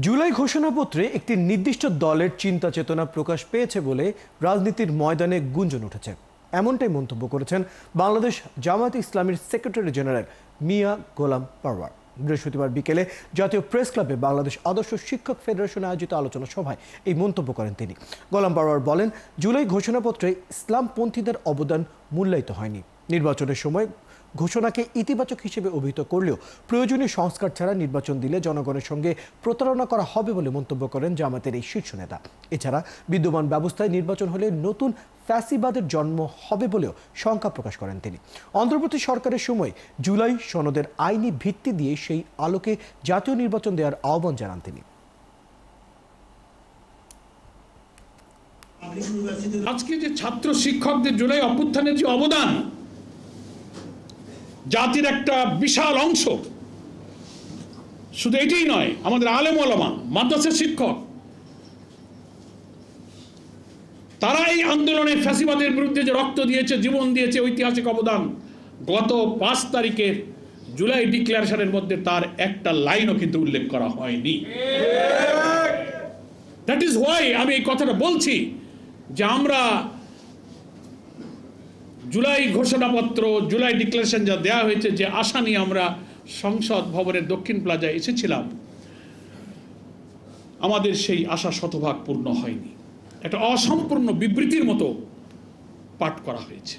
জুলাই ঘোষণাপত্রে একটি নির্দিষ্ট দলের চিন্তা চেতনা প্রকাশ পেয়েছে বলে রাজনীতির ময়দানে গুঞ্জন উঠেছে। এমনটাই মন্তব্য করেছেন বাংলাদেশ জামায়াতে ইসলামীর সেক্রেটারি জেনারেল মিয়া গোলাম পারওয়ার। বৃহস্পতিবার বিকেলে জাতীয় প্রেস ক্লাবে বাংলাদেশ আদর্শ শিক্ষক ফেডারেশনে আয়োজিত আলোচনা সভায় এই মন্তব্য করেন তিনি। গোলাম পারওয়ার বলেন, জুলাই ঘোষণাপত্রে ইসলামপন্থীদের অবদান মূল্যায়িত হয়নি। নির্বাচনের সময় ঘোষণাকে ইতিবাচক হিসেবে অভিহিত করলেও প্রয়োজনীয় সংস্কার ছাড়া নির্বাচন দিলে জনগণের সঙ্গে প্রতারণা করা হবে বলে মন্তব্য করেন জামাতের এই শীর্ষ নেতা। এছাড়া বিদ্যমান ব্যবস্থায় নির্বাচন হলে নতুন ফ্যাসিবাদের জন্ম হবে বলেও শঙ্কা প্রকাশ করেন তিনি। অন্তর্বর্তী সরকারের সময় জুলাই সনদের আইনি ভিত্তি দিয়ে সেই আলোকে জাতীয় নির্বাচন দেওয়ার আহ্বান জানান তিনি। আজকে যে ছাত্র শিক্ষকদের জুলাই অভ্যুত্থানের যে অবদান, জাতির একটা বিশাল অংশ, শুধু এটাই নয়, আমাদের আলেম ওলামা, মাদ্রাসা শিক্ষক, তারা এই আন্দোলনে ফ্যাসিবাদের বিরুদ্ধে যে রক্ত দিয়েছে, জীবন দিয়েছে, ঐতিহাসিক অবদান। গত 5 তারিখের জুলাই ডিক্লারেশনের মধ্যে তার একটা লাইনও কিন্তু উল্লেখ করা হয়নি। দ্যাট ইজ হোয়াই আমি এই কথাটা বলছি যে আমরা জুলাই ঘোষণাপত্র, জুলাই ডিক্লারেশন যা দেওয়া হয়েছে, যে আশা নিয়ে আমরা সংসদ ভবনের দক্ষিণ প্লাজায় এসেছিলাম, আমাদের সেই আশা শতভাগ পূর্ণ হয়নি। একটা অসম্পূর্ণ বিবৃতির মতো পাঠ করা হয়েছে।